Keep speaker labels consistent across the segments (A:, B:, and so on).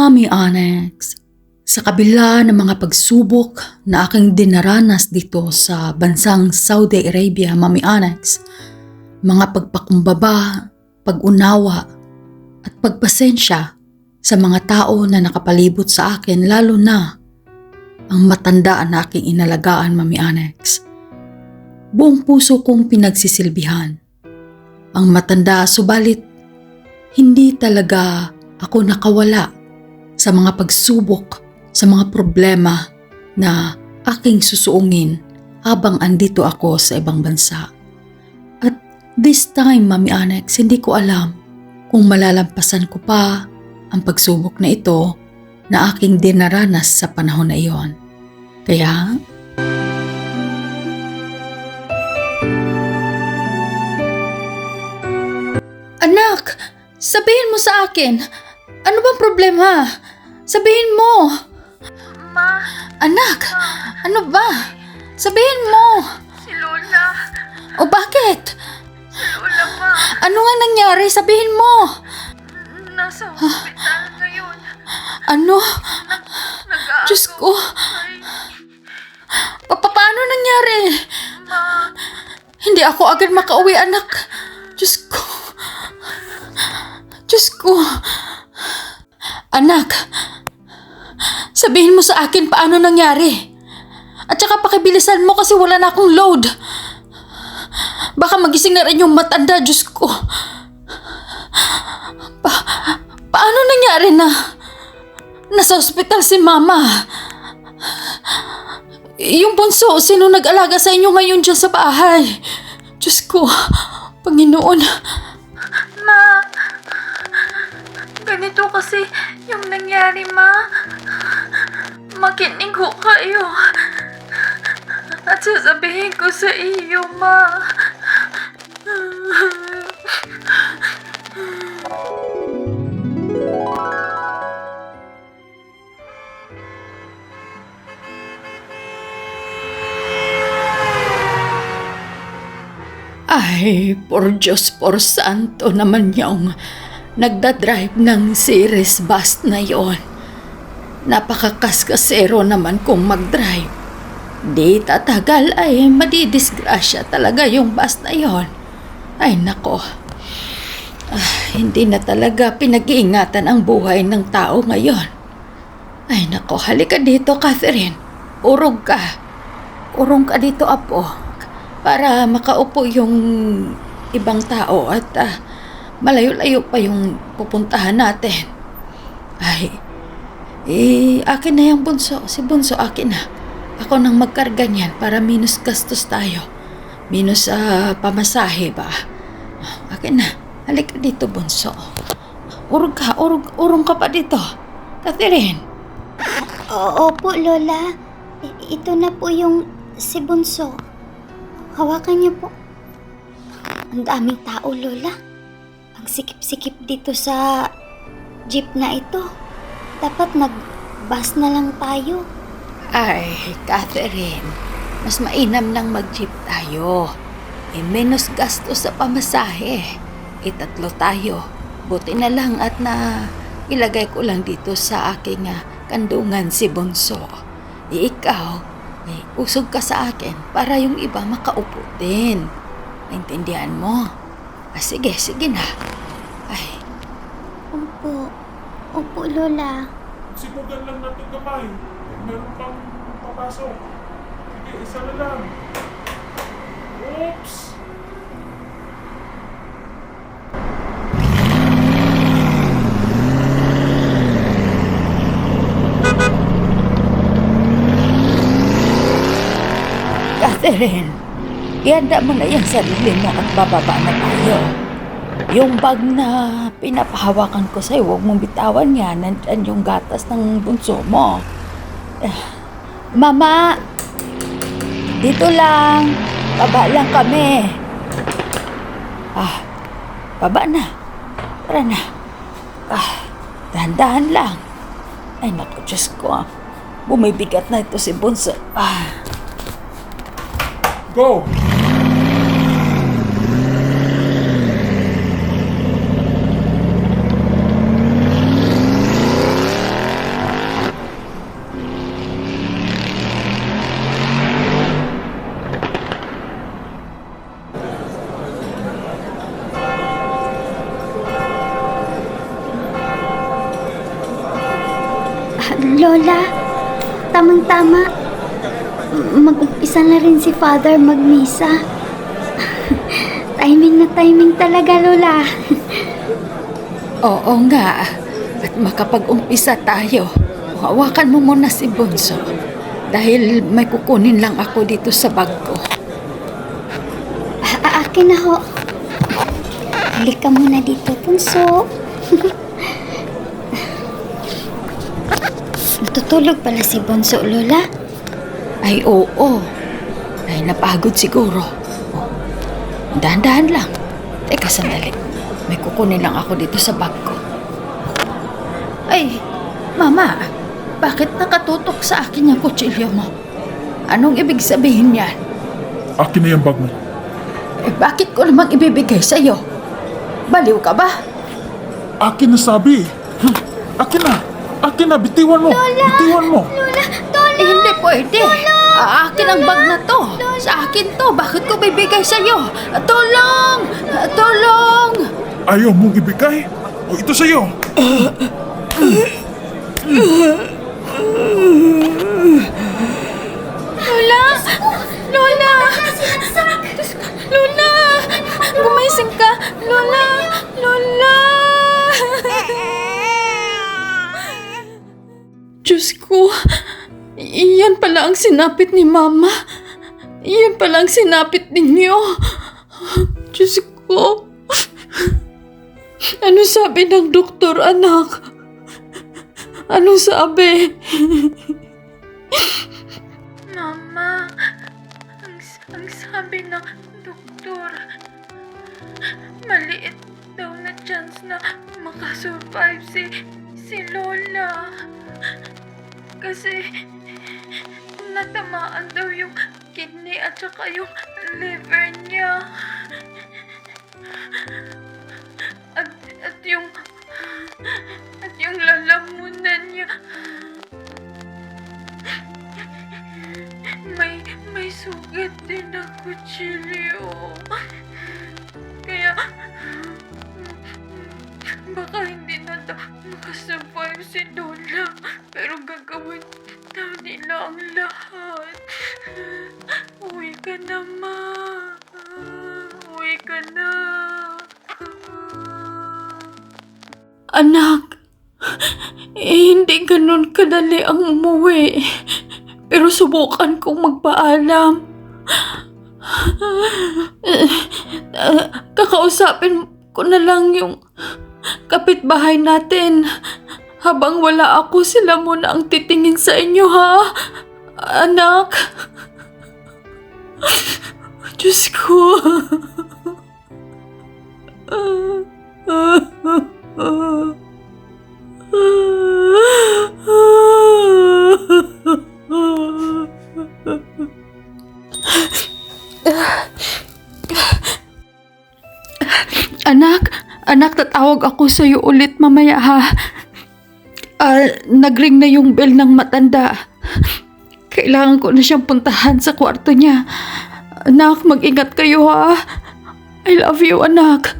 A: Mommy Annex, sa kabila ng mga pagsubok na aking dinaranas dito sa bansang Saudi Arabia, Mommy Annex, mga pagpakumbaba, pag-unawa at pagpasensya sa mga tao na nakapalibot sa akin, lalo na ang matanda na aking inalagaan, Mommy Annex. Buong puso kong pinagsisilbihan ang matanda, subalit hindi talaga ako nakawala sa mga pagsubok, sa mga problema na aking susuungin habang andito ako sa ibang bansa. At this time, Mommy Annex, hindi ko alam kung malalampasan ko pa ang pagsubok na ito na aking dinaranas sa panahon na iyon. Kaya, anak, sabihin mo sa akin, ano bang problema? Sabihin mo.
B: Ma,
A: Anak, ano ba? Sabihin mo.
B: si Lola.
A: O bakit?
B: Si Lola, ma.
A: Ano nga nangyari? Sabihin mo.
B: Nasa hospital ngayon.
A: Ano?
B: Nag-aagaw.
A: Diyos ko.
B: Ay,
A: Paano nangyari?
B: ma.
A: Hindi ako agad makauwi, anak. Diyos ko. Diyos ko. Anak, sabihin mo sa akin paano nangyari. At saka pakibilisan mo kasi wala na akong load. Baka magising na rin yung matanda, Diyos ko. Paano nangyari na nasa ospital si Mama? Yung bunso, sino nag-alaga sa inyo ngayon dyan sa bahay? Diyos ko, Panginoon.
B: Ma, ganito kasi yung nangyari, ma. Makinig ho kayo. At sasabihin ko sa iyo, ma.
A: Ay, por Diyos, por Santo naman yung nagdadrive ng series bus na yon. Napakakaskasero naman kung mag-drive. Di tatagal ay madidisgrasya talaga yung bus na yon. Ay nako, hindi na talaga pinag-iingatan ang buhay ng tao ngayon. Ay nako, halika dito, Catherine. Urong ka dito, apo. Para makaupo yung ibang tao at malayo-layo pa yung pupuntahan natin. Ay, akin na yung bunso. Si bunso, akin na. Ako nang magkarga niyan para minus gastos tayo. Minus pamasahe ba? Akin na. Halika dito, bunso. Urong ka pa dito. Catherine.
C: Opo, Lola. Ito na po yung si Bunso. Hawakan niyo po. Ang daming tao, Lola. Ang sikip-sikip dito sa jeep na ito. Dapat nag-bus na lang tayo.
A: Ay, Catherine. Mas mainam nang mag-jeep tayo. Menos gastos sa pamasahe. 3 tayo. Buti na lang at ilagay ko lang dito sa aking kandungan si Bunso. Ikaw, usog ka sa akin para yung iba makaupo din. Naintindihan mo? Sige na. Ay,
C: Opo, Lola.
D: Sibugan lang natin kamay. Meron pang papasok. Sige, isa na lang. Oops!
A: Catherine, ihanda mo na yung sarili mo at bababa na tayo. Yung bag na pinapahawakan ko sa'yo, huwag mong bitawan yan. Nandyan yung gatas ng bunso mo. Mama, dito lang. Baba lang kami. Baba na. Tara na. Dahan-dahan lang. Ay, naku, Diyos ko. Bumibigat na ito si bunso.
D: Go!
C: tamang-tama. Mag-umpisa na rin si Father magmisa. Timing na timing talaga, Lola.
A: Oo nga. At makapag-umpisa tayo. Hawakan mo muna si Bunso. Dahil may kukunin lang ako dito sa bag ko.
C: Akin na ho. Balik ka muna dito, Bunso. Natutulog pala si Bunso, Lola.
A: Ay, oo. Ay, napagod siguro. Oh, dahan-dahan lang. Teka, sandali. May kukunin lang ako dito sa bag ko. Ay, Mama, bakit nakatutok sa akin yung kutsilyo mo? Anong ibig sabihin yan?
D: Akin na yung bag mo.
A: Eh, bakit ko namang ibibigay sa'yo? Baliw ka ba?
D: Akin na sabi. Akin na. Akin na. Bitiwan mo. Bitiwan mo.
A: Eh, hindi pwede. Akin ang bag na to. Sa akin to. Bakit ko bibigay sa'yo? Tulong! Tulong!
D: Ayaw mong ibigay? O ito sa'yo.
A: Lola! Lola! Lola! Gumising ka! Lola! Lola! Diyos ko! Iyan pala ang sinapit ni Mama. Iyan pala ang sinapit ninyo. Diyos ko! Ano sabi ng doktor, anak? Ano sabi?
B: Mama, ang sabi ng doktor, maliit daw na chance na makasurvive si Lola. Kasi natamaan daw yung kidney at saka yung liver niya. At yung lalamunan niya. May sugat din na kutsilyo. Kaya baka hindi na daw makasurvive si Lola. Pero gagawin daw nila ang lahat. Uwi ka na, Ma. Uwi ka na.
A: Anak, hindi ganun kadali ang umuwi. Pero subukan kong magpaalam. Kakausapin ko na lang yung kapitbahay natin. Habang wala ako, sila muna ang titingin sa inyo, ha? Anak. Diyos ko. Anak, tatawag ako sa iyo ulit mamaya, ha? Nagring na yung bell ng matanda. Kailangan ko na siyang puntahan sa kwarto niya. Anak, mag-ingat kayo, ha? I love you, anak.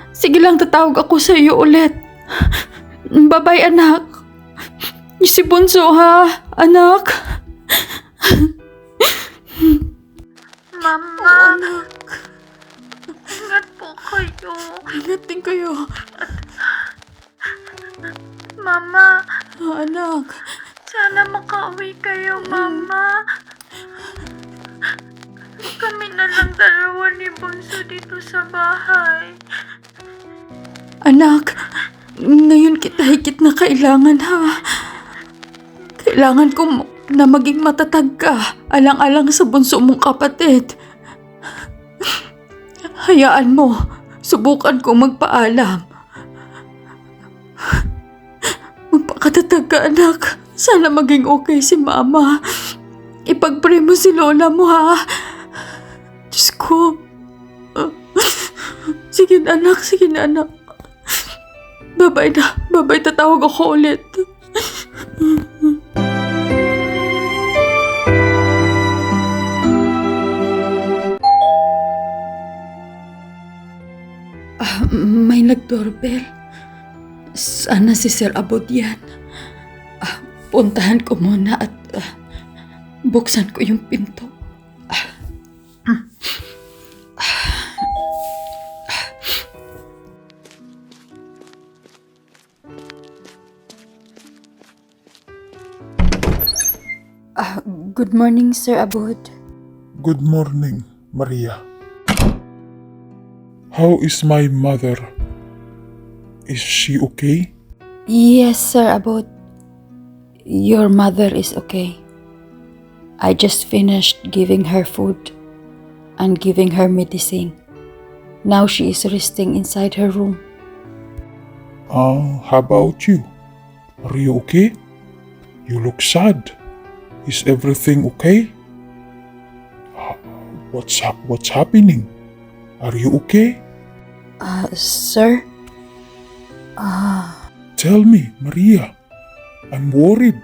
A: Sige lang, tatawag ako sa iyo ulit. Bye-bye, anak. Si Bunso, ha? Anak.
B: Mama,
A: Anak,
B: ingat po kayo.
A: ingat din kayo.
B: Mama,
A: Anak.
B: sana makauwi kayo, Mama. Kami na lang dalawa ni Bunso dito sa bahay.
A: Anak, ngayon kita higit na kailangan, ha? Kailangan ko na maging matatag ka, alang-alang sa bunso mong kapatid. Hayaan mo, subukan kong magpaalam. Magpakatatag ka, anak. Sana maging okay si Mama. Ipag-pray mo si Lola mo, ha? Diyos ko. Sige na, anak. Sige na, anak. Bye-bye na. Bye-bye, tatawag ako ulit. May nag-doorbell. Sana si Sir Abot yan. puntahan ko muna at buksan ko yung pinto. Good morning, Sir Abud.
D: Good morning, Maria. How is my mother? Is she okay?
A: Yes, Sir Abud. Your mother is okay. I just finished giving her food and giving her medicine. Now she is resting inside her room.
D: How about you? Are you okay? You look sad. Is everything okay? What's happening? Are you okay?
A: Sir?
D: Tell me, Maria. I'm worried.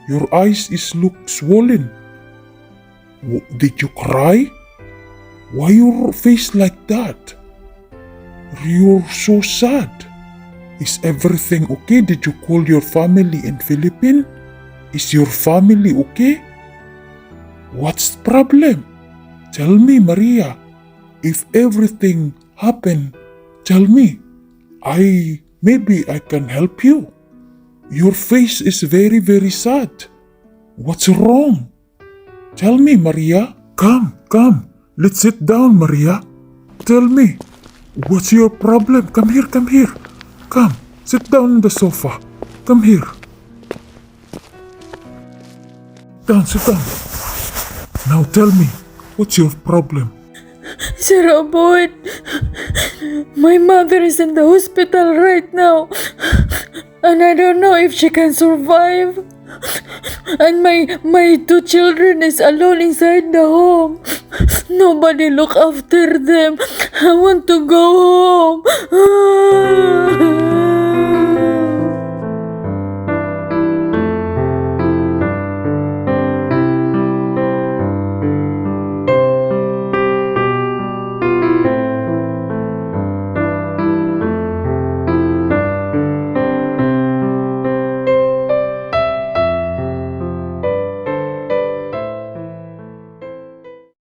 D: Your eyes look swollen. Did you cry? Why your face like that? You're so sad. Is everything okay? Did you call your family in Philippines? Is your family okay? What's the problem? Tell me, Maria. If everything happened, tell me. Maybe I can help you. Your face is very, very sad. What's wrong? Tell me, Maria. Come. Let's sit down, Maria. Tell me. What's your problem? Come here. Come. Sit down on the sofa. Come here. Sit down. Now tell me, what's your problem?
B: Sir Abud, my mother is in the hospital right now. And I don't know if she can survive. And my two children is alone inside the home. Nobody look after them. I want to go home.